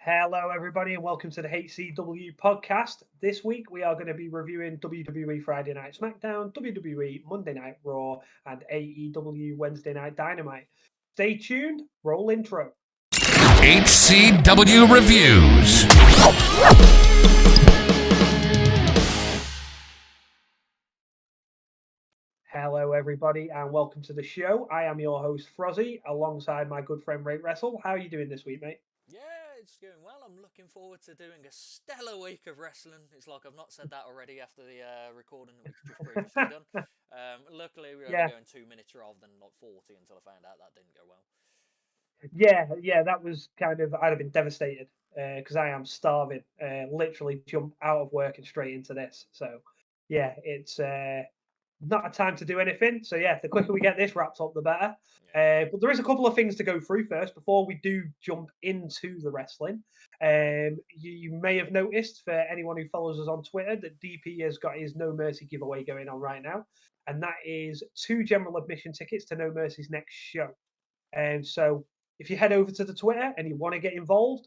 Hello, everybody, and welcome to the HCW Podcast. This week, we are going to be reviewing WWE Friday Night Smackdown, WWE Monday Night Raw, and AEW Wednesday Night Dynamite. Stay tuned, roll intro. HCW Reviews. Hello, everybody, and welcome to the show. I am your host, Frozzy, alongside my good friend, Rate Wrestle. How are you doing this week, mate? Yeah, it's going well. I'm looking forward to doing a stellar week of wrestling. It's like I've not said that already after the recording that we've just previously done. Luckily, we were only going 2 minutes rather than like 40 until I found out that didn't go well. Yeah, that was kind of, I'd have been devastated because I am starving. Literally jump out of work and straight into this. So, yeah, it's not a time to do anything. So, yeah, the quicker we get this wrapped up, the better. But there is a couple of things to go through first before we do jump into the wrestling. You may have noticed, for anyone who follows us on Twitter, that DP has got his No Mercy giveaway going on right now. And that is 2 general admission tickets to No Mercy's next show. And so if you head over to the Twitter and you want to get involved,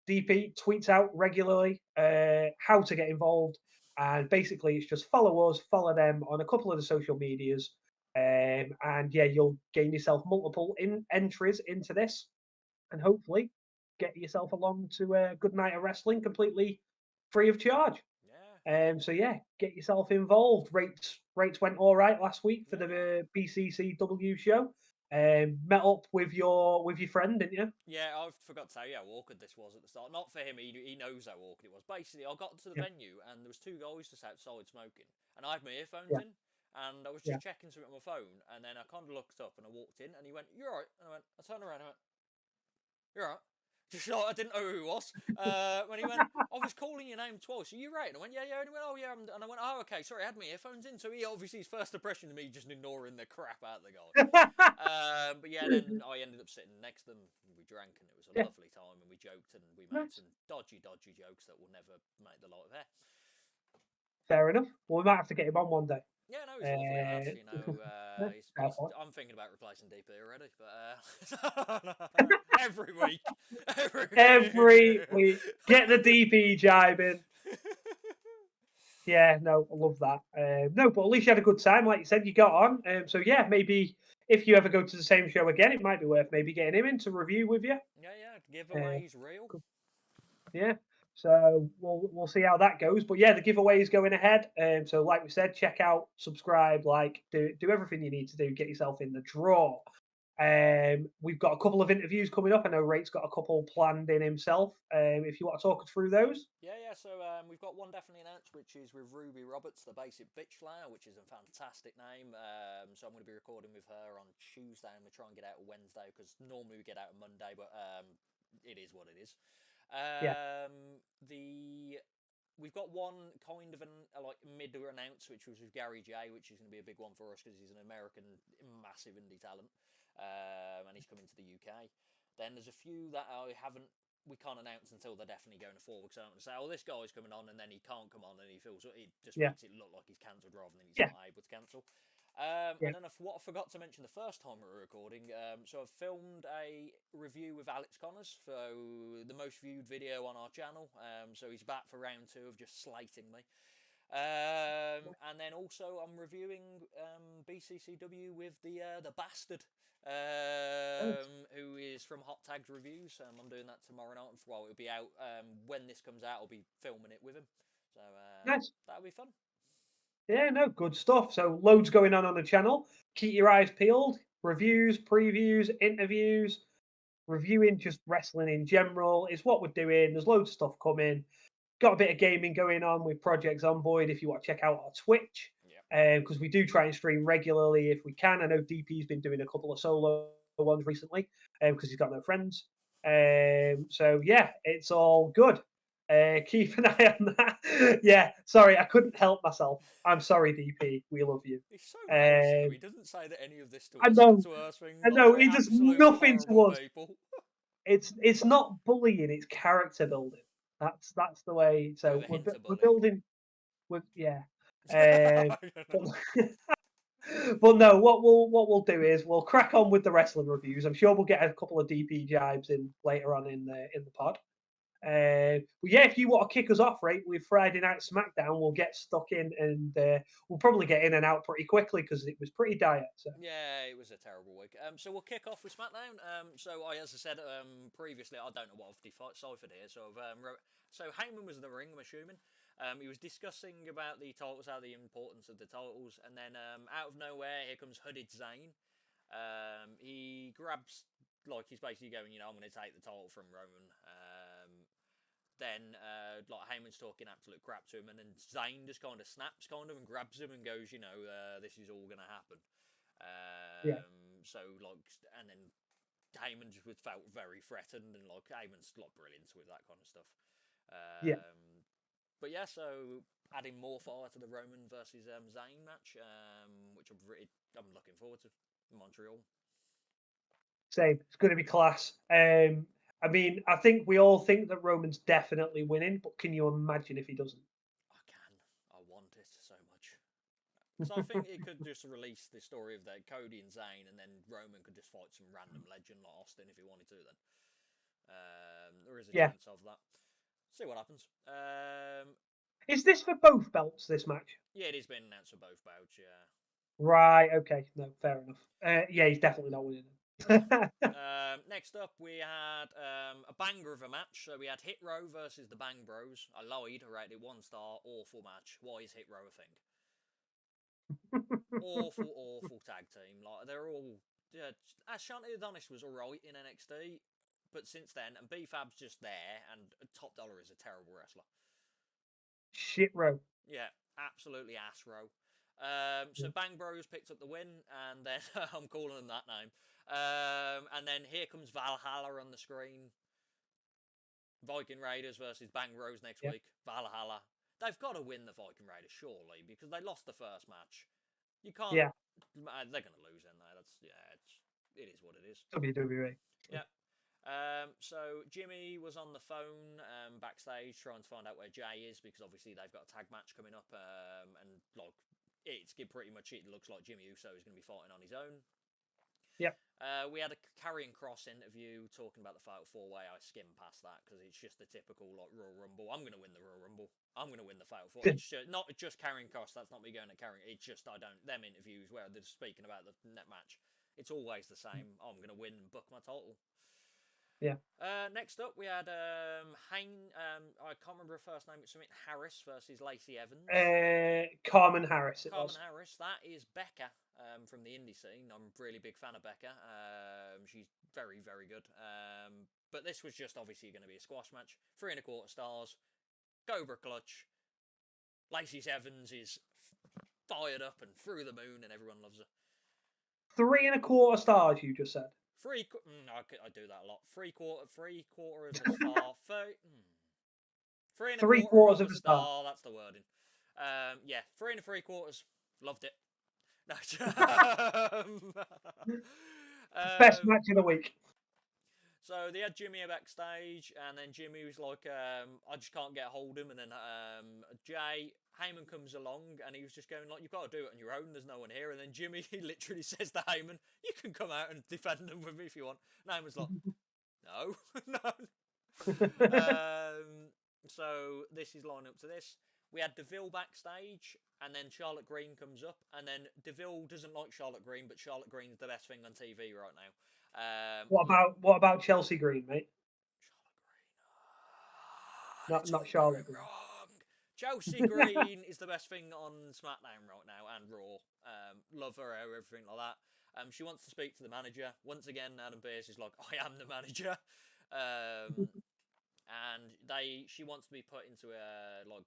DP tweets out regularly how to get involved. And basically, it's just follow us, follow them on a couple of the social medias. And yeah, you'll gain yourself multiple entries into this and hopefully get yourself along to a good night of wrestling completely free of charge. Yeah. So yeah, get yourself involved. Rates went all right last week for the BCCW show. Met up with your friend, didn't you? Yeah, I forgot to tell you how awkward this was at the start. Not for him, he knows how awkward it was. Basically, I got to the venue and there was 2 guys just outside smoking. And I had my earphones in and I was just checking something on my phone. And then I kind of looked up and I walked in and he went, "You're right." And I turned around and I went, "You're right." Just like I didn't know who he was. When he went, "I was calling your name twice. Are you right?" And I went, "Yeah, yeah." And he went, "Oh, yeah." And I went, "Oh, okay. Sorry, I had my earphones in." So he obviously, his first impression of me just ignoring the crap out of the guy. But yeah, then I ended up sitting next to them. And we drank, and it was a lovely time. And we joked, and we made some dodgy jokes that will never make the light of air. Fair enough. Well, we might have to get him on one day. Yeah, no, he's lovely. Lad, you know, I'm thinking about replacing DP already, but every week, every week, get the DP jibe in. Yeah, no, I love that. No, but at least you had a good time, like you said. You got on. So yeah, maybe if you ever go to the same show again, it might be worth maybe getting him in to review with you. Yeah, giveaways real. Yeah. So we'll see how that goes. But yeah, the giveaway is going ahead. So like we said, check out, subscribe, do everything you need to do, get yourself in the draw. We've got a couple of interviews coming up. I know Rate's got a couple planned in himself. If you want to talk us through those. Yeah. So we've got one definitely announced, which is with Ruby Roberts, the Basic Bitch Slayer, which is a fantastic name. So I'm going to be recording with her on Tuesday, and we'll try and get out on Wednesday because normally we get out on Monday, but it is what it is. We've got one kind of mid announce, which was with Gary J, which is going to be a big one for us because he's an American massive indie talent, and he's coming to the UK. Then there's a few that we can't announce until they're definitely going forward. Because I don't want to say, "Oh, this guy's coming on," and then he can't come on, and he feels it just makes it look like he's cancelled rather than he's not able to cancel. And then what I forgot to mention the first time we were recording, so I've filmed a review with Alex Connors for the most viewed video on our channel. So he's back for round 2 of just slating me. And then also I'm reviewing BCCW with the bastard, who is from Hot Tags Reviews. I'm doing that tomorrow night. Well, it'll be out when this comes out. I'll be filming it with him. So that'll be fun. Yeah, no, good stuff. So loads going on the channel. Keep your eyes peeled. Reviews, previews, interviews, reviewing just wrestling in general is what we're doing. There's loads of stuff coming. Got a bit of gaming going on with Project Zomboid if you want to check out our Twitch. Because we do try and stream regularly if we can. I know DP's been doing a couple of solo ones recently because he's got no friends. So yeah, it's all good. Keep an eye on that. Yeah, sorry, I couldn't help myself. I'm sorry, DP. We love you. He's so nice, he doesn't say that any of this to us. I know. To us I know. He does nothing to us. It's not bullying. It's character building. That's the way. So we're building. But no, what we'll do is we'll crack on with the wrestling reviews. I'm sure we'll get a couple of DP jibes in later on in the pod. Yeah, if you want to kick us off, right, with Friday Night Smackdown, we'll get stuck in and we'll probably get in and out pretty quickly because it was pretty dire. So. Yeah, it was a terrible week. So we'll kick off with Smackdown. As I said previously, I don't know what I've deciphered here. So Heyman was in the ring, I'm assuming. He was discussing about the titles, the importance of the titles, and then out of nowhere, here comes Hooded Zane. He grabs, he's basically going, I'm going to take the title from Roman. Then Heyman's talking absolute crap to him, and then Zayn just kind of snaps, and grabs him and goes, this is all going to happen. Yeah. And then Heyman just felt very threatened, and Heyman's brilliant with that kind of stuff. Yeah. But yeah, so adding more fire to the Roman versus Zayn match, which I'm looking forward to in Montreal. Same. It's going to be class. I mean, I think we all think that Roman's definitely winning, but can you imagine if he doesn't? I can. I want it so much. So I think it could just release the story of Cody and Zayn, and then Roman could just fight some random legend like Austin if he wanted to. Then there is a chance of that. See what happens. Is this for both belts? This match? Yeah, it has been announced for both bouts. Yeah. Right. Okay. No. Fair enough. Yeah, he's definitely not winning. Next up, we had a banger of a match. So we had Hit Row versus the Bang Bros. I lied. I rated it 1 star. Awful match. Why is Hit Row a thing? awful tag team. They're all. Shanti Adonis was alright in NXT, but since then, and B-Fab's just there, and Top Dollar is a terrible wrestler. Shit Row. Yeah, absolutely ass row. So Bang Bros picked up the win, and then I'm calling them that name. And then here comes Valhalla on the screen. Viking Raiders versus Bang Bros next week. Valhalla. They've got to win the Viking Raiders, surely, because they lost the first match. You can't. Yeah. They're going to lose, then. It is what it is. WWE. Yeah. So Jimmy was on the phone backstage trying to find out where Jay is, because obviously they've got a tag match coming up, and pretty much it looks like Jimmy Uso is going to be fighting on his own. Yeah. We had a Karrion Kross interview talking about the Fatal 4-Way. I skimmed past that because it's just the typical Royal Rumble. I'm going to win the Royal Rumble. I'm going to win the Fatal 4. It's not just Karrion Kross. That's not me going to Karrion. It's just them interviews where they're speaking about the net match. It's always the same. I'm going to win and book my title. Yeah. Next up, we had I can't remember her first name. It's something Harris versus Lacey Evans. Carmen Harris. Harris. That is Becca from the indie scene. I'm a really big fan of Becca. She's very, very good. But this was just obviously going to be a squash match. 3 1/4 stars. Cobra Clutch. Lacey Evans is fired up and through the moon, and everyone loves her. 3 1/4 stars. You just said. I do that a lot. 3/4 of a star. 3 3/4 of a star. That's the wording. 3 3/4. Loved it. No. Best match of the week. So they had Jimmy backstage, and then Jimmy was like, I just can't get a hold of him. And then Heyman comes along, and he was just going you've got to do it on your own. There's no one here. And then Jimmy, he literally says to Heyman, you can come out and defend them with me if you want. And Heyman's like, no, no. So this is lining up to this. We had Deville backstage, and then Charlotte Green comes up, and then Deville doesn't like Charlotte Green, but Charlotte Green's the best thing on TV right now. What about Chelsea Green, mate? Charlotte Green. Not Charlotte Green. Wrong. Chelsea Green is the best thing on SmackDown right now and Raw. Love her, everything like that. She wants to speak to the manager. Once again, Adam Pearce is like, I am the manager. And she wants to be put into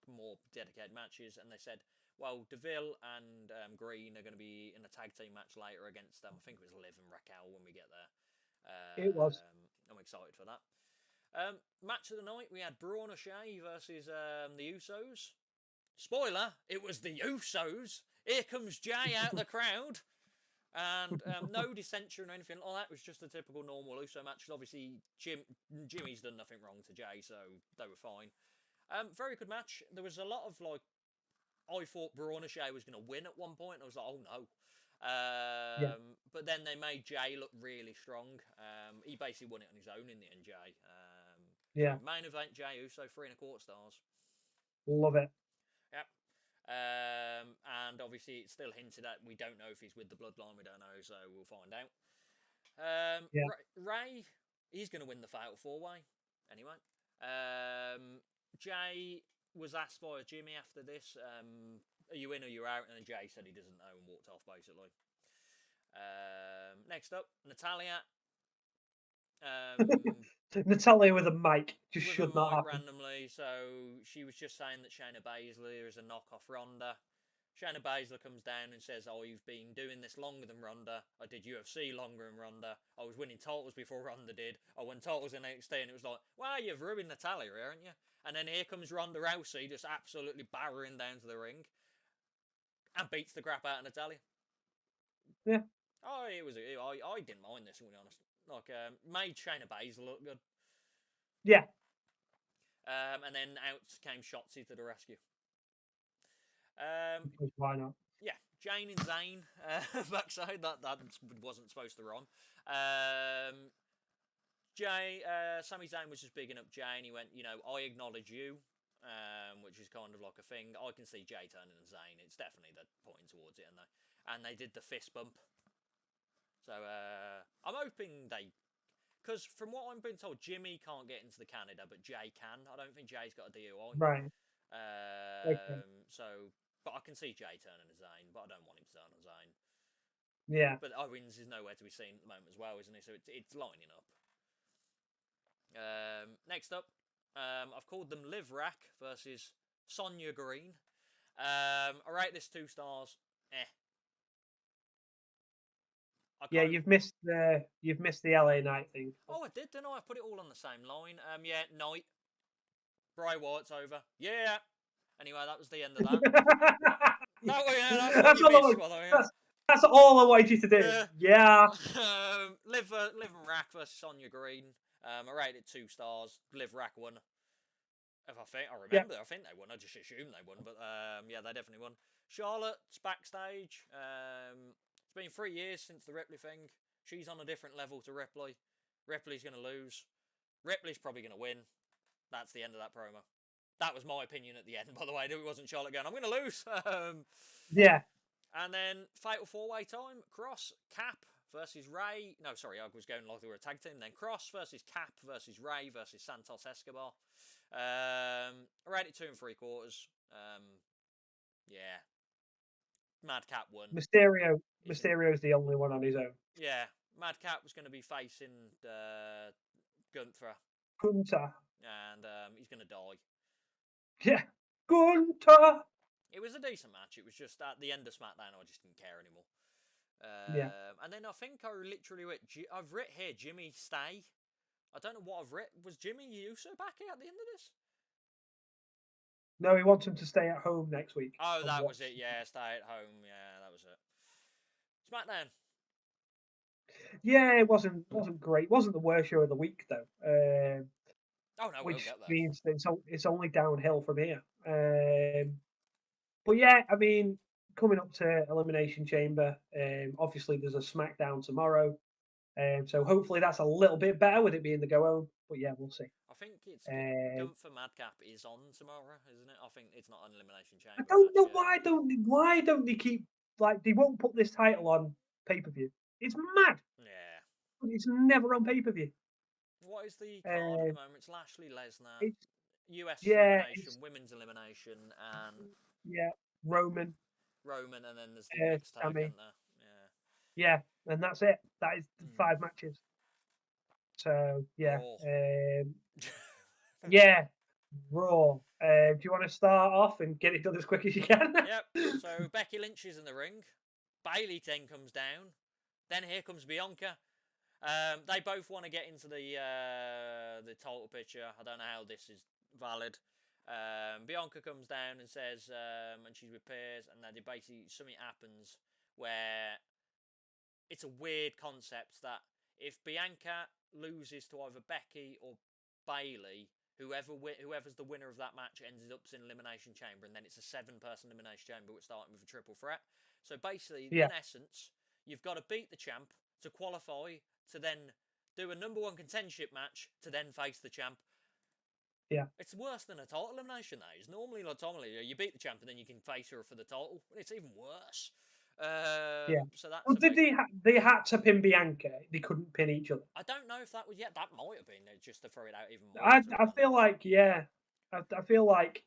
more dedicated matches, and they said, well, Deville and Green are going to be in a tag team match later against I think it was Liv and Raquel when we get there. It was. I'm excited for that. Match of the night, we had Braun O'Shea versus the Usos. Spoiler, it was the Usos. Here comes Jay out the crowd. And no dissension or anything like that. It was just a typical normal Uso match. Obviously, Jimmy's done nothing wrong to Jay, so they were fine. Very good match. There was a lot of I thought Braun O'Shea was going to win at one point. I was like, oh no. But then they made Jay look really strong. He basically won it on his own in the end, Jay. Yeah. So main event, Jey Uso, 3.25 stars. Love it. Yep. And obviously it's still hinted at. We don't know if he's with the Bloodline. We don't know, so we'll find out. Yeah. Ray, he's going to win the Fatal 4-Way anyway. Jay was asked by Jimmy after this, are you in or you out? And then Jay said he doesn't know and walked off, basically. Next up, Natalia. Natalia with a mic just with should a not mic happen. randomly, so she was just saying that Shayna Baszler is a knockoff Ronda. Shayna Baszler comes down and says, oh, you've been doing this longer than Ronda. I did UFC longer than Ronda. I was winning titles before Ronda did. I won titles in NXT, and it was like, wow, you've ruined Natalia, haven't you? And then here comes Ronda Rousey, just absolutely barrering down to the ring, and beats the crap out of Natalia. Yeah. Oh, I didn't mind this, to be honest. Like, made Shayna Baszler look good. Yeah. And then out came Shotzi to the rescue. Why not? Yeah, Jane and Zayn backside. That wasn't supposed to rhyme. Sami Zayn was just bigging up Jay, and he went, I acknowledge you, which is kind of like a thing. I can see Jay turning to Zayn. It's definitely the pointing towards it, and they did the fist bump. So I'm hoping because from what I'm being told, Jimmy can't get into the Canada, but Jay can. I don't think Jay's got a DUI. Right. Okay. So, but I can see Jay turning to Zayn, but I don't want him to turn on Zayn. Yeah. But Owens is nowhere to be seen at the moment as well, isn't he? So it's lining up. Next up, I've called them Liv Rack versus Sonya Green. I rate this 2 stars. Yeah, you've missed the LA Knight thing. Oh, I did, didn't I? I put it all on the same line. Yeah, Knight. Bray Wyatt's over. Yeah. Anyway, that was the end of that. That's all I missed, that's all I wanted you to do. Yeah. Liv and Rack versus Sonya Green. I rated it 2 stars. Liv Rack won. I remember, I think they won. I just assumed they won, but yeah, they definitely won. Charlotte's backstage. It's been 3 years since the Ripley thing. She's on a different level to Ripley. Ripley's going to lose. Ripley's probably going to win. That's the end of that promo. That was my opinion at the end, by the way. It wasn't Charlotte going, I'm going to lose. Yeah. And then Fatal 4-Way time. Cross, Cap versus Ray. No, sorry, I was going like they were a tag team. Then Cross versus Cap versus Ray versus Santos Escobar. I rated 2 3/4. Yeah. Madcap won. Mysterio's the only one on his own. Yeah. Madcap was going to be facing Gunther. And he's going to die. Yeah. Gunther! It was a decent match. It was just at the end of SmackDown, I just didn't care anymore. Yeah. And then I think I literally I've written here, Jimmy, stay. I don't know what I've written. Was Jimmy Uso back at the end of this? No, he wants him to stay at home next week. Oh, that was it. Yeah, stay at home. Yeah, that was it. SmackDown. Yeah, it wasn't great. It wasn't the worst show of the week though. Oh no, which we'll get there. means that it's only downhill from here. But yeah, I mean, coming up to Elimination Chamber, obviously there's a SmackDown tomorrow. So hopefully that's a little bit better with it being the go home. But yeah, we'll see. I think it's Gunther Madcap is on tomorrow, isn't it? I think it's not an Elimination Chamber. I don't know why don't they keep they won't put this title on pay-per-view. It's mad. Yeah. It's never on pay-per-view. What is the card at the moment? It's Lashley, Lesnar, US elimination, women's elimination, and Roman, and then there's the next tag, isn't there? Yeah, and that's it. That is 5 matches. So yeah, yeah, Raw. Do you want to start off and get it done as quick as you can? Yep. So Becky Lynch is in the ring. Bayley then comes down. Then here comes Bianca. They both want to get into the title picture. I don't know how this is valid. Bianca comes down and says, and she's with Piers, and then basically something happens where it's a weird concept that if Bianca loses to either Becky or Bayley, whoever's the winner of that match ends up in Elimination Chamber, and then it's a 7-person Elimination Chamber, which starting with a triple threat. So basically, in essence, you've got to beat the champ to qualify to then do a number 1 contendership match to then face the champ. Yeah. It's worse than a title elimination, that is. Normally, like, you beat the champ and then you can face her for the title. It's even worse. So that's Well, did they had to pin Bianca? They couldn't pin each other. I don't know if that was... Yeah, that might have been just to throw it out even more. I feel like, I feel like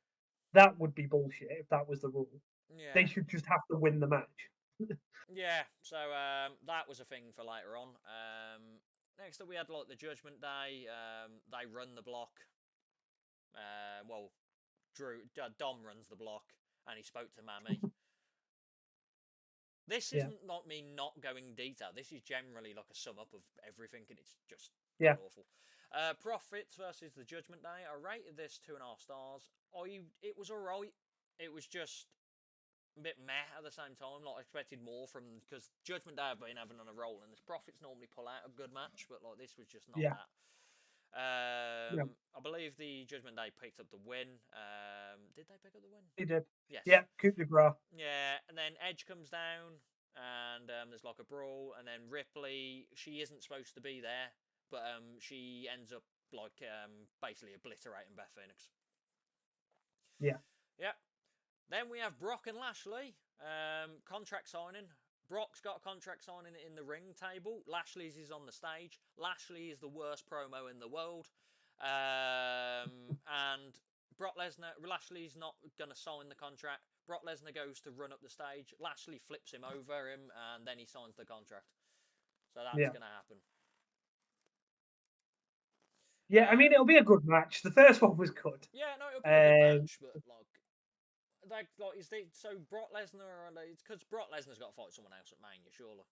that would be bullshit if that was the rule. Yeah. They should just have to win the match. Yeah, so that was a thing for later on. Next up, we had like the Judgment Day. They run the block. Well, Dom runs the block, and he spoke to Mammy. This isn't not me not going detail. This is generally like a sum up of everything, and it's just awful. Profits versus the Judgment Day. I rated this 2.5 stars. It was alright. It was just a bit meh at the same time. Like, I expected more from, because Judgment Day have been having on a roll, and the Profits normally pull out a good match, but like this was just not that. I believe the Judgment Day picked up the win. Did they pick up the win? They did. Yes. Yeah, coup de grace. Yeah, and then Edge comes down, and there's like a brawl, and then Ripley, she isn't supposed to be there, but she ends up like basically obliterating Beth Phoenix. Yeah. Yeah. Then we have Brock and Lashley. Contract signing. Brock's got a contract signing in the ring table. Lashley's is on the stage. Lashley is the worst promo in the world. And Lashley's not going to sign the contract. Brock Lesnar goes to run up the stage. Lashley flips him over him, and then he signs the contract. So that's going to happen. Yeah, I mean, it'll be a good match. The first one was good. Yeah, no, it'll be a good match, but so Brock Lesnar, it's because Brock Lesnar's got to fight someone else at Mania, surely.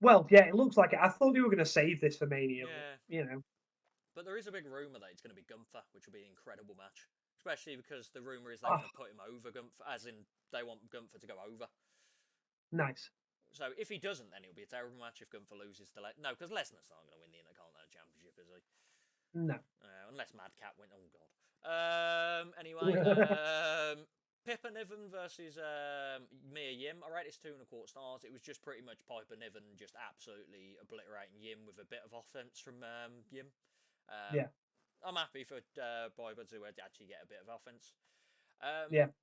Well, yeah, it looks like it. I thought they were going to save this for Mania, but, But there is a big rumour that it's going to be Gunther, which will be an incredible match. Especially because the rumour is they want to put him over Gunther, as in they want Gunther to go over. Nice. So if he doesn't, then it'll be a terrible match if Gunther loses to No, because Lesnar's not going to win the Intercontinental Championship, is he? No. Unless Madcap wins. Oh, God. Anyway, Pippa Niven versus Mia Yim. I rate this 2.25 stars. It was just pretty much Piper Niven just absolutely obliterating Yim with a bit of offense from Yim. I'm happy for Piper to actually get a bit of offense.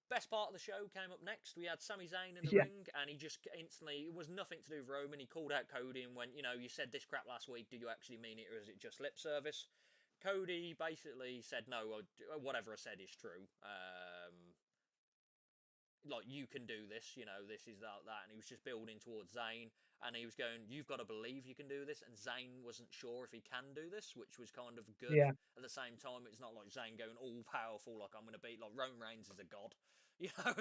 Best part of the show came up next. We had Sami Zayn in the ring, and he just instantly, it was nothing to do with Roman. He called out Cody and went, you said this crap last week. Do you actually mean it, or is it just lip service? Cody basically said, no, whatever I said is true. Like, you can do this, this is that. And he was just building towards Zayn, and he was going, you've got to believe you can do this. And Zayn wasn't sure if he can do this, which was kind of good. At the same time, it's not like Zayn going all powerful, like I'm going to beat, like Roman Reigns is a god,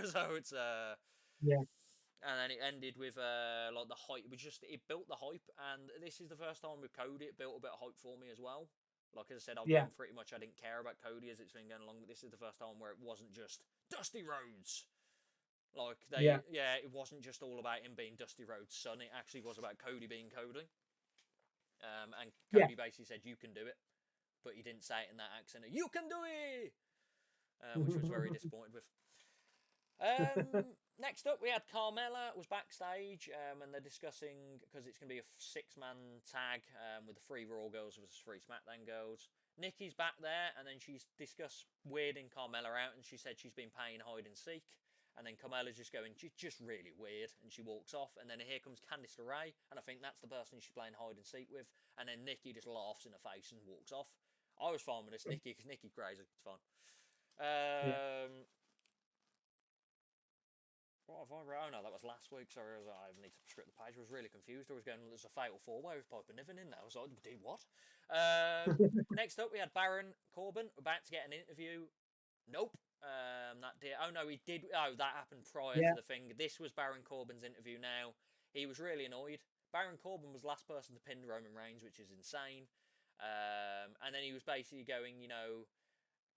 so it's and then it ended with like the hype. It built the hype, and this is the first time with Cody it built a bit of hype for me as well. Like I said, I've been pretty much, I didn't care about Cody as it's been going along, but this is the first time where it wasn't just Dusty Rhodes. Like, it wasn't just all about him being Dusty Rhodes' son. It actually was about Cody being Cody. And Cody basically said, you can do it. But he didn't say it in that accent. You can do it! Which was very disappointed with. Next up, we had Carmella was backstage, and they're discussing, because it's going to be a 6-man tag with the 3 Raw girls versus 3 SmackDown girls. Nikki's back there, and then she's discussed weirding Carmella out, and she said she's been playing hide and seek. And then Carmella's just going, just really weird, and she walks off. And then here comes Candice LeRae, and I think that's the person she's playing hide and seek with. And then Nikki just laughs in her face and walks off. I was fine with this Nikki, because Nikki's crazy. It's fun. What have I wrote? Oh no, that was last week. Sorry, I need to script the page. I was really confused. I was going, there's a fatal 4-way with Piper Niven in there. I was like, do what? Next up, we had Baron Corbin about to get an interview. Nope. He did. Oh, that happened prior to the thing. This was Baron Corbin's interview now. He was really annoyed. Baron Corbin was the last person to pin Roman Reigns, which is insane. And then he was basically going,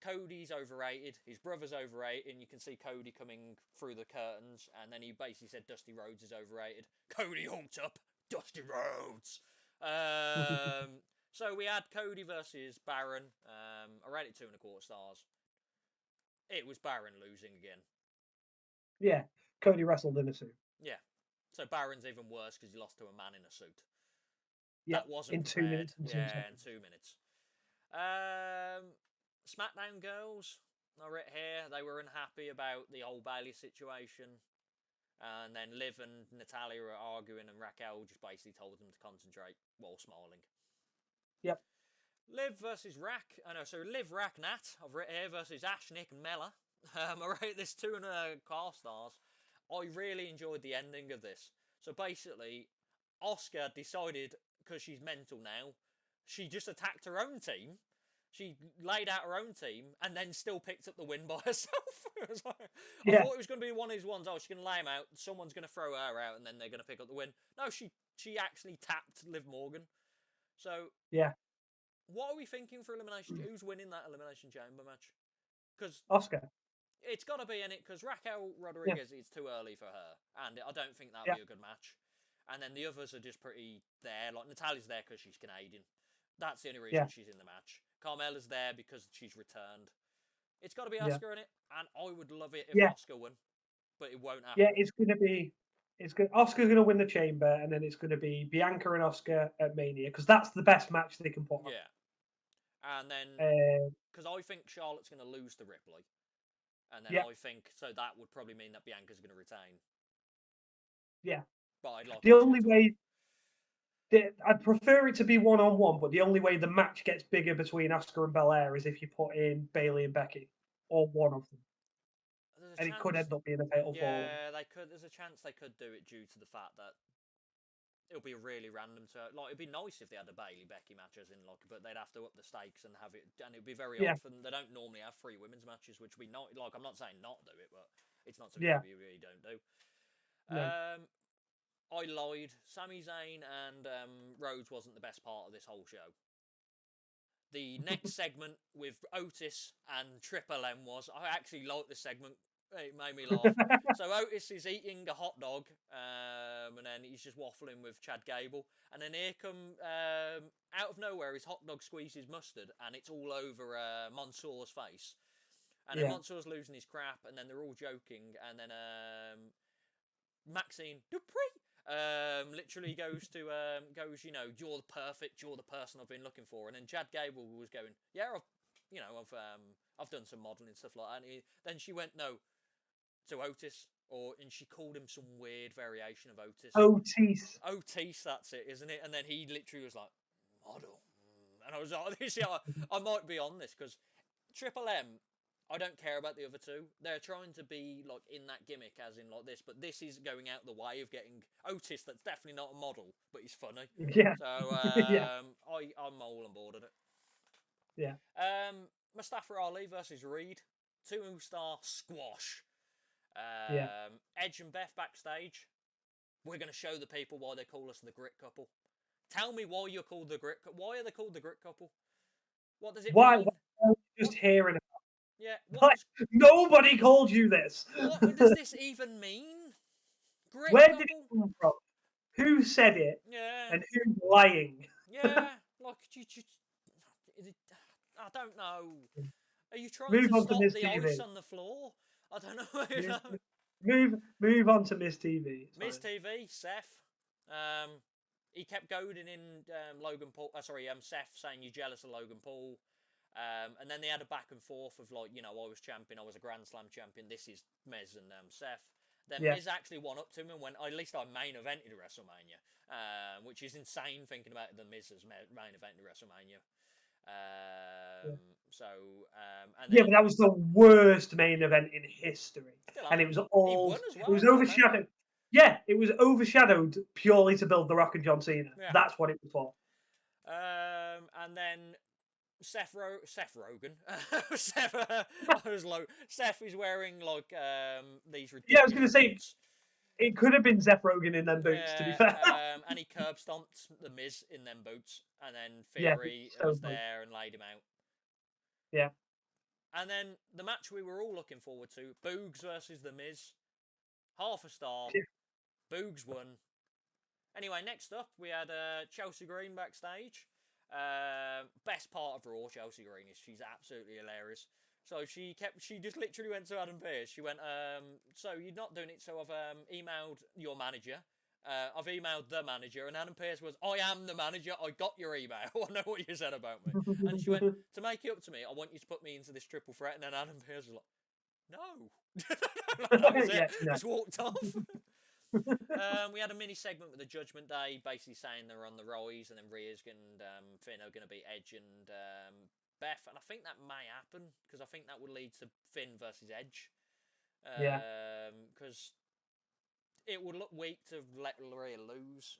Cody's overrated, his brother's overrated, and you can see Cody coming through the curtains, and then he basically said Dusty Rhodes is overrated. Cody hulked up, Dusty Rhodes! So we had Cody versus Baron. I rated 2.25 stars. It was Baron losing again. Yeah, Cody wrestled in a suit. Yeah, so Baron's even worse because he lost to a man in a suit. Yeah, that wasn't in prepared. 2 minutes. In 2 minutes. SmackDown girls, I read here, they were unhappy about the whole Bailey situation. And then Liv and Natalia were arguing, and Raquel just basically told them to concentrate while smiling. Yep. Liv versus Liv Rack Nat, I've written here, versus Ash, Nick, and Mella. I rate this 2.5 stars. I really enjoyed the ending of this. So basically, Asuka decided, because she's mental now, she just attacked her own team. She laid out her own team and then still picked up the win by herself. I thought it was going to be one of these ones, she's going to lay him out, someone's going to throw her out, and then they're going to pick up the win. No, she actually tapped Liv Morgan. So, yeah. What are we thinking for Elimination? Who's winning that Elimination Chamber match? Because Asuka. It's got to be in it, because Raquel Rodriguez, it's too early for her, and I don't think that'll be a good match. And then the others are just pretty there. Like, Natalia's there because she's Canadian. That's the only reason she's in the match. Carmella's there because she's returned. It's got to be Asuka in it, and I would love it if Asuka won, but it won't happen. Yeah, it's going to be... Asuka's going to win the Chamber, and then it's going to be Bianca and Asuka at Mania, because that's the best match they can put on. Yeah. And then, because I think Charlotte's going to lose to Ripley. And then I think, so that would probably mean that Bianca's going to retain. Yeah. But I'd like the only way... I'd prefer it to be one-on-one, but the only way the match gets bigger between Asuka and Belair is if you put in Bayley and Becky, or one of them. And it could end up being a fatal fall. Yeah, they could. There's a chance they could do it due to the fact that it'll be really random. It'd be nice if they had a Bayley Becky match, but they'd have to up the stakes and have it, and it'd be very odd for them. They don't normally have 3 women's matches, which we not like. I'm not saying not do it, but it's not something we really don't do. I lied. Sami Zayn and Rhodes wasn't the best part of this whole show. The next segment with Otis and Triple M was. I actually liked this segment. It made me laugh. So Otis is eating a hot dog, and then he's just waffling with Chad Gable. And then here come, out of nowhere, his hot dog squeezes mustard, and it's all over Mansoor's face. And then Mansoor's losing his crap, and then they're all joking. And then Maxine Dupree literally goes, you're the person I've been looking for. And then Chad Gable was going, I've done some modelling and stuff like that. And then she went, no, to Otis, and she called him some weird variation of Otis. Otis, that's it, isn't it? And then he literally was like, model. And I was like, I might be on this, because Triple M, I don't care about the other two. They're trying to be like in that gimmick, as in like this, but this is going out the way of getting Otis. That's definitely not a model, but he's funny. Yeah. So I'm all on board with it. Yeah. Mustafa Ali versus Reed, 2-star squash. Edge and Beth backstage. We're going to show the people why they call us the Grit Couple. Tell me why you're called the Grit Couple. Why are they called the Grit Couple? What does it mean? Just hearing it. Yeah. Nobody called you this. What does this even mean? Where did it come from? Who said it? Yeah. And who's lying? Yeah. Like, I don't know. Are you trying to stop the TV. Ice on the floor? I don't know. Move on to Miss TV. Miss TV, Seth. He kept goading in Logan Paul. Seth saying you're jealous of Logan Paul. And then they had a back and forth of I was champion, I was a Grand Slam champion. This is Miz and Seth. Then Miz actually won up to him and went, at least I main evented WrestleMania, which is insane thinking about the Miz as main evented WrestleMania. But that was the worst main event in history, and it was all it was overshadowed. Yeah, it was overshadowed purely to build The Rock and John Cena. Yeah. That's what it was for. And then Seth Rogen. Seth is wearing these ridiculous. Yeah, I was going to say it could have been Seth Rogen in them boots. To be fair, and he curb stomped the Miz in them boots, and then Theory was there and laid him out. Yeah. And then the match we were all looking forward to: Boogs versus the Miz. 0.5 star. Yeah. Boogs won. Anyway, next up we had Chelsea Green backstage. Best part of Raw, Chelsea Green, is she's absolutely hilarious. So she just literally went to Adam Pearce. She went, so you're not doing it, so I've emailed your manager, I've emailed the manager, and Adam Pearce was, I am the manager. I got your email. I know what you said about me. And she went, to make it up to me, I want you to put me into this triple threat. And then Adam Pearce was like, no. That was it. No. Just walked off. We had a mini segment with the Judgment Day, basically saying they're on the rise, and then Rhea's and Finn are going to be Edge and Beth. And I think that may happen, because I think that would lead to Finn versus Edge. Because it would look weak to let Rhea lose.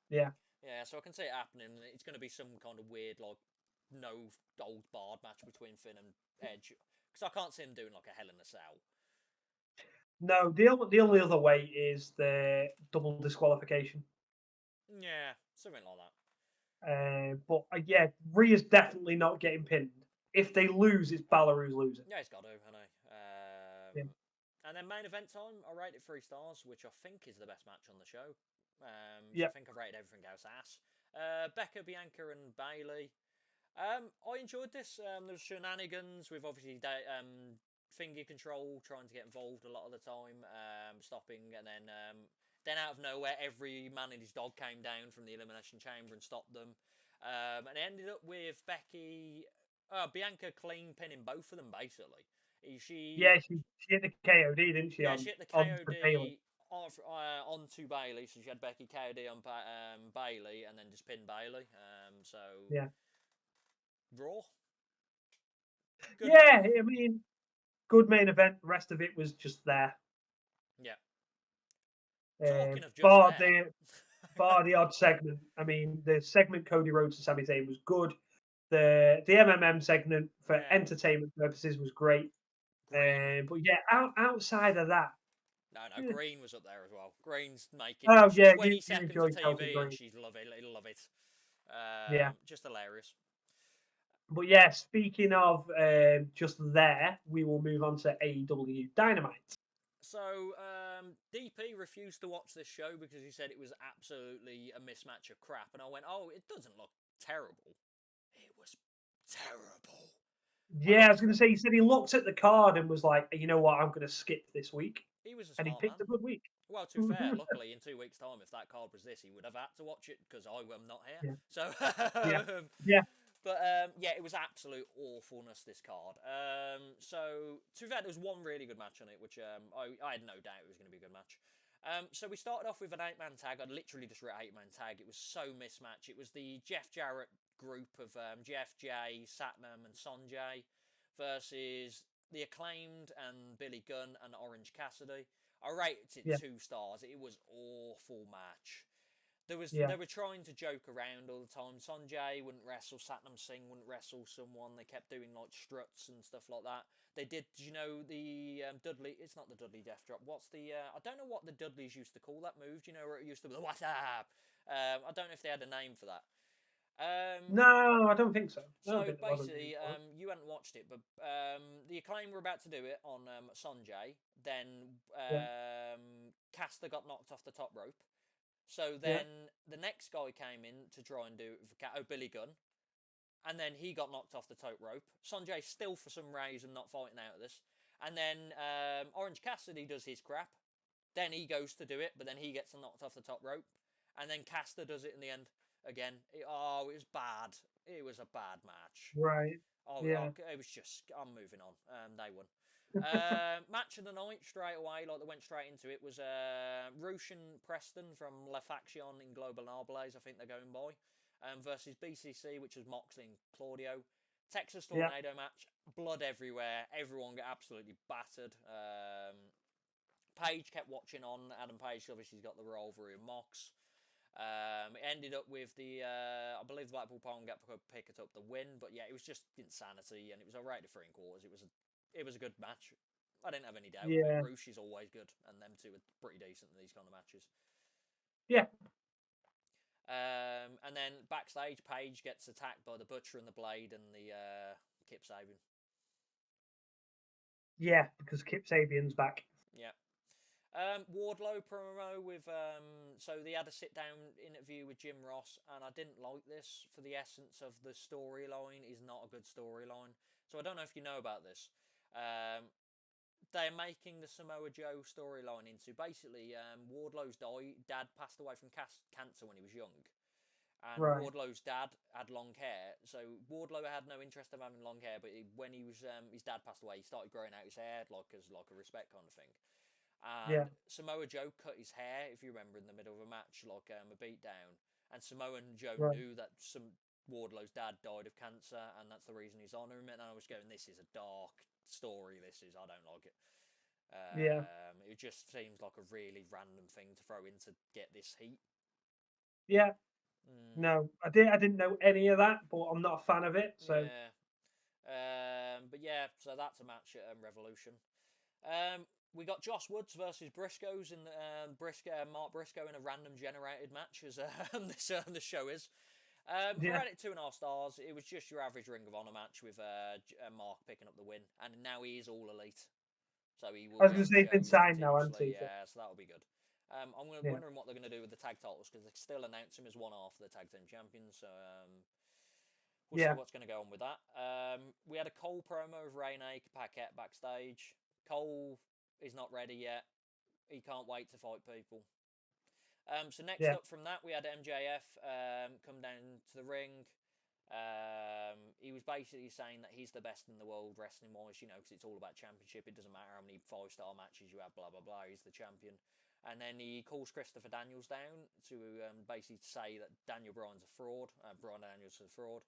Yeah. Yeah, so I can see it happening. It's going to be some kind of weird, like, no old barred match between Finn and Edge. Because I can't see him doing, like, a Hell in a Cell. No, the only other way is the double disqualification. Yeah, something like that. But yeah, Rhea's definitely not getting pinned. If they lose, it's Balor who's losing. Yeah, he's got to, I know. Yeah. And then main event time, I rated 3 stars, which I think is the best match on the show. Yeah. I think I've rated everything else ass. Becca, Bianca, and Bayley. I enjoyed this. There was shenanigans with obviously finger control, trying to get involved a lot of the time, stopping, and then out of nowhere, every man and his dog came down from the Elimination Chamber and stopped them. And it ended up with Bianca clean pinning both of them, basically. She hit the KOD, didn't she? Yeah, she hit the KOD onto Bayley, so she had Becky KOD on Bayley, and then just pinned Bayley. Yeah. Raw. Good I mean, good main event. The rest of it was just there. Yeah. Talking of just bar the odd segment. I mean, the segment Cody Rhodes and Sami Zayn was good. The MMM segment for entertainment purposes was great. But yeah, outside of that. No, Green was up there as well. Green's making 20 seconds of TV and she's love it. Just hilarious. But yeah, speaking of just there, we will move on to AEW Dynamite. So DP refused to watch this show because he said it was absolutely a mismatch of crap. And I went, oh, it doesn't look terrible. It was terrible. Yeah, I was going to say, he said he looked at the card and was like, you know what, I'm going to skip this week. And he picked a good week. Well, to be fair, luckily, in 2 weeks' time, if that card was this, he would have had to watch it because I am not here. Yeah. So, But, it was absolute awfulness, this card. So, to be fair, there was one really good match on it, which I had no doubt it was going to be a good match. So we started off with an 8-man tag. I literally just wrote 8-man tag. It was so mismatched. It was the Jeff Jarrett group of Jeff, Jay, Satnam, and Sonjay versus the Acclaimed and Billy Gunn and Orange Cassidy. I rated it 2 stars. It was awful match. They were trying to joke around all the time. Sonjay wouldn't wrestle, Satnam Singh wouldn't wrestle someone. They kept doing like struts and stuff like that. They did, you know, the Dudley. It's not the Dudley Death Drop. What's the? I don't know what the Dudleys used to call that move. Do you know where it used to be? What's up? I don't know if they had a name for that. No, I don't think so. So basically, you hadn't watched it, but the Acclaim were about to do it on Sonjay. Then Caster got knocked off the top rope. So then the next guy came in to try and do it with Billy Gunn. And then he got knocked off the top rope. Sonjay still, for some reason, not fighting out of this. And then Orange Cassidy does his crap. Then he goes to do it, but then he gets knocked off the top rope. And then Caster does it in the end again. It was bad. It was a bad match. Right. It was just, I'm moving on. They won. Match of the night straight away, like they went straight into it, was Roosh and Preston from La Faction in Global Narbles, I think they're going by, versus BCC, which was Moxley and Claudio. Texas Tornado match, blood everywhere, everyone got absolutely battered. Page kept watching on. Adam Page obviously got the rivalry with Mox. It ended up with I believe the Blackpool Palm got picked up the win, but yeah, it was just insanity, and it was a rated 3 1/4. It was a good match. I didn't have any doubt. Yeah. Roosh is always good, and them two are pretty decent in these kind of matches. Yeah. And then backstage, Paige gets attacked by the Butcher and the Blade and the Kip Sabian. Yeah, because Kip Sabian's back. Yeah. Wardlow promo with so they had a sit-down interview with Jim Ross, and I didn't like this for the essence of the storyline is not a good storyline. So I don't know if you know about this. they're making the Samoa Joe storyline into basically Wardlow's dad passed away from cancer when he was young. And Right. Wardlow's dad had long hair, so Wardlow had no interest in having long hair. But when he was his dad passed away, he started growing out his hair like a respect kind of thing. And Yeah. Samoa Joe cut his hair, if you remember, in the middle of a match, like a beatdown. And Samoa Joe Right. knew that Wardlow's dad died of cancer, and that's the reason he's honouring it. And I was going, this is a dark story. I don't like it. Yeah. It just seems like a really random thing to throw in to get this heat. Yeah. No, I didn't know any of that, but I'm not a fan of it. So Yeah. But yeah, so that's a match at Revolution. We got Josh Woods versus Briscoes in Mark Briscoe in a random generated match, as the show is. I yeah. rated it 2.5 stars. It was just your average Ring of Honor match with Mark picking up the win, and now he is all elite, so he will I was be going on to say he's been shows signed now, hasn't continuously. he? So, Yeah, so that'll be good. I'm yeah. wondering what they're going to do with the tag titles because they still announce him as one half of the tag team champions. So we'll see what's going to go on with that. We had a Cole promo of Rene Paquette backstage. Cole is not ready yet. He can't wait to fight people. So next up from that, we had MJF come down to the ring. He was basically saying that he's the best in the world wrestling wise, because it's all about championship. It doesn't matter how many 5-star matches you have, blah blah blah. He's the champion. And then he calls Christopher Daniels down to basically say that Daniel Bryan's a fraud. Bryan Daniels is a fraud.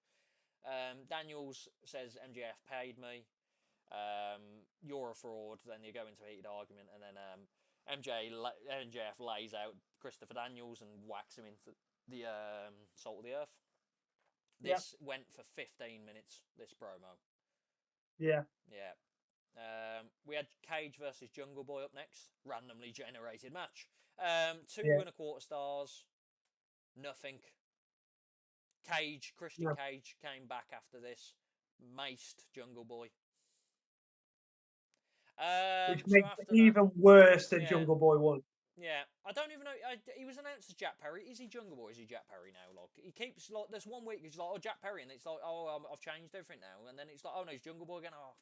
Daniels says MJF paid me. You're a fraud. Then you go into a heated argument, and then MJF lays out Christopher Daniels and whacks him into the salt of the earth. This went for 15 minutes, this promo. Yeah. Yeah. We had Cage versus Jungle Boy up next. Randomly generated match. 2.25 stars. Nothing. Christian Cage came back after this. Maced Jungle Boy. Which makes it even worse than Jungle Boy was. Yeah, I don't even know. He was announced as Jack Perry. Is he Jungle Boy? Is he Jack Perry now? Like he keeps like there's 1 week he's like, oh, Jack Perry, and it's like, oh, I've changed everything now, and then it's like, oh no, he's Jungle Boy again. Oh,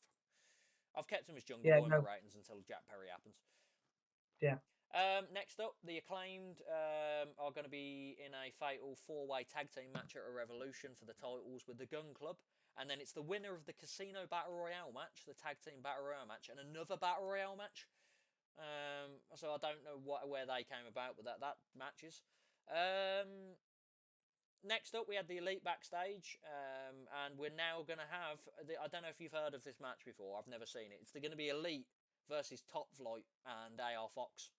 I've kept him as Jungle Boy in my ratings until Jack Perry happens. Yeah. Next up, the Acclaimed are going to be in a fatal 4-way tag team match at a Revolution for the titles with the Gun Club. And then it's the winner of the Casino Battle Royale match, the tag team Battle Royale match, and another Battle Royale match. So I don't know where they came about with that matches. Next up, we had the Elite backstage, and we're now going to have... I don't know if you've heard of this match before. I've never seen it. It's going to be Elite versus Top Flight and AR Fox.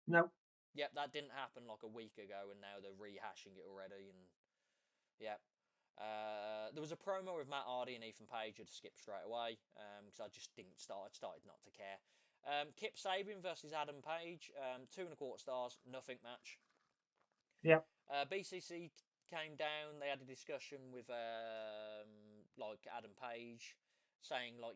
No. Yep, that didn't happen like a week ago, and now they're rehashing it already. And yeah, there was a promo with Matt Hardy and Ethan Page to skip straight away because I just didn't start. I started not to care. Kip Sabian versus Adam Page, 2.25 stars, nothing match. Yeah. BCC came down. They had a discussion with like Adam Page, saying like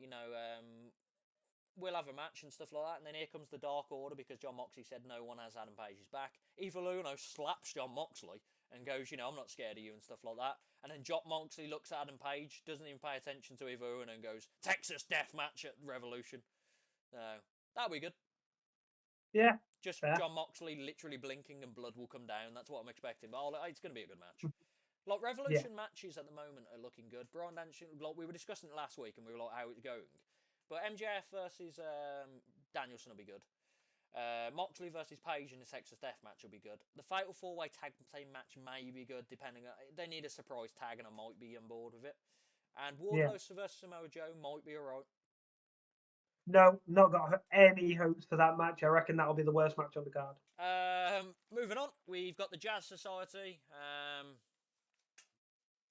we'll have a match and stuff like that. And then here comes the Dark Order because John Moxley said no one has Adam Page's back. Evil Uno slaps John Moxley and goes, I'm not scared of you and stuff like that. And then John Moxley looks at Adam Page, doesn't even pay attention to Evil Uno and goes, Texas Death Match at Revolution. So that'll be good. Yeah. Just John Moxley literally blinking and blood will come down. That's what I'm expecting. But it's going to be a good match. Like Revolution matches at the moment are looking good. Bryan Danielson, like we were discussing it last week and we were like, how it's going. But MJF versus Danielson will be good. Moxley versus Page in the Texas Death match will be good. The Fatal 4-Way Tag Team match may be good, depending on... They need a surprise tag and I might be on board with it. And Wardlow versus Samoa Joe might be alright. No, not got any hopes for that match. I reckon that'll be the worst match on the card. Moving on, we've got the Jazz Society.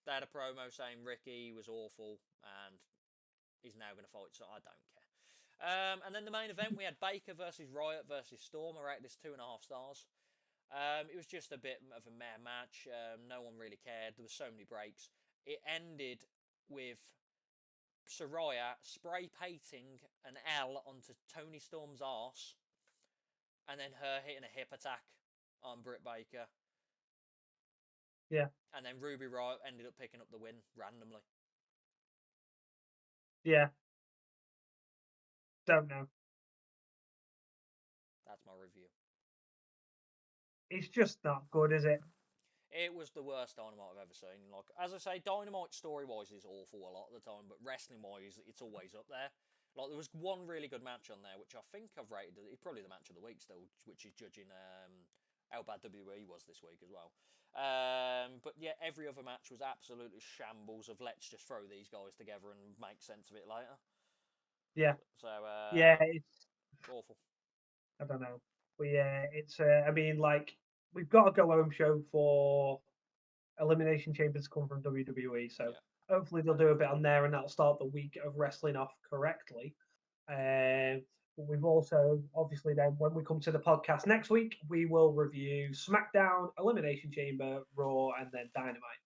They had a promo saying Ricky was awful and he's now going to fight, so I don't care. And then the main event, we had Baker versus Riot versus Storm. I rated this 2.5 stars. It was just a bit of a meh match. No one really cared. There were so many breaks. It ended with Saraya spray painting an L onto Tony Storm's arse, and then her hitting a hip attack on Britt Baker. Yeah. And then Ruby Riott ended up picking up the win randomly. Yeah. Don't know. That's my review. It's just not good, is it? It was the worst Dynamite I've ever seen. Like, as I say, Dynamite story-wise is awful a lot of the time, but wrestling-wise, it's always up there. Like, there was one really good match on there, which I think I've rated. It's probably the match of the week still, which is judging how bad WWE was this week as well. But yeah, every other match was absolutely shambles of let's just throw these guys together and make sense of it later. Yeah. So, Yeah, it's awful. I don't know. But yeah, it's I mean, like, we've got a go home show for Elimination Chambers come from WWE, so Yeah. hopefully they'll do a bit on there and that'll start the week of wrestling off correctly. But we've also, obviously, then when we come to the podcast next week, we will review SmackDown, Elimination Chamber, Raw, and then Dynamite.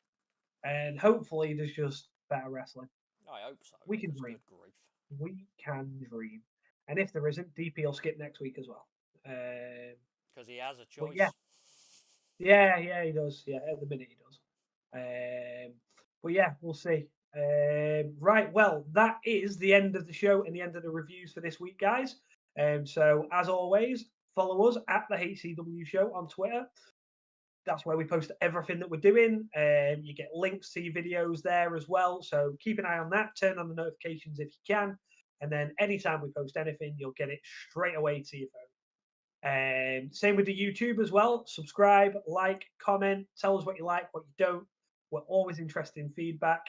And hopefully there's just better wrestling. I hope so. We can dream. Good grief. We can dream. And if there isn't, DP will skip next week as well. Because he has a But choice. yeah, he does. Yeah, at the minute he does. But yeah, we'll see. Right, well, that is the end of the show and the end of the reviews for this week, guys. So as always, follow us at the HCW Show on Twitter. That's where we post everything that we're doing. You get links to your videos there as well. So keep an eye on that. Turn on the notifications if you can. And then anytime we post anything, you'll get it straight away to your phone. Same with the YouTube as well. Subscribe, like, comment, tell us what you like, what you don't. We're always interested in feedback.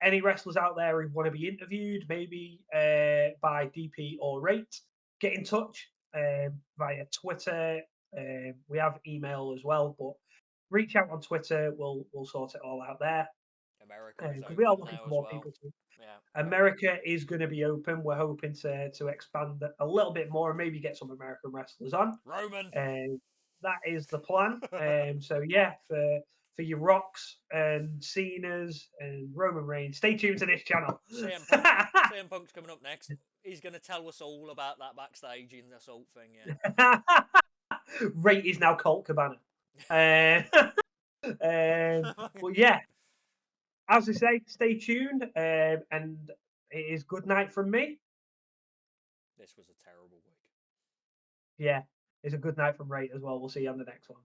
Any wrestlers out there who want to be interviewed, maybe by DP or Rate, get in touch via Twitter. We have email as well, but reach out on Twitter. We'll sort it all out there. America is Because we are open looking now for as more well. people to. Yeah. America is going to be open. We're hoping to expand a little bit more and maybe get some American wrestlers on. Roman. That is the plan. So yeah, for your Rocks and Cena's and Roman Reigns, stay tuned to this channel. CM Punk's coming up next. He's going to tell us all about that backstage in the Assault thing. Yeah. Rate is now Colt Cabana. But yeah, as I say, stay tuned, and it is good night from me. This was a terrible week. Yeah, it's a good night from Rate as well. We'll see you on the next one.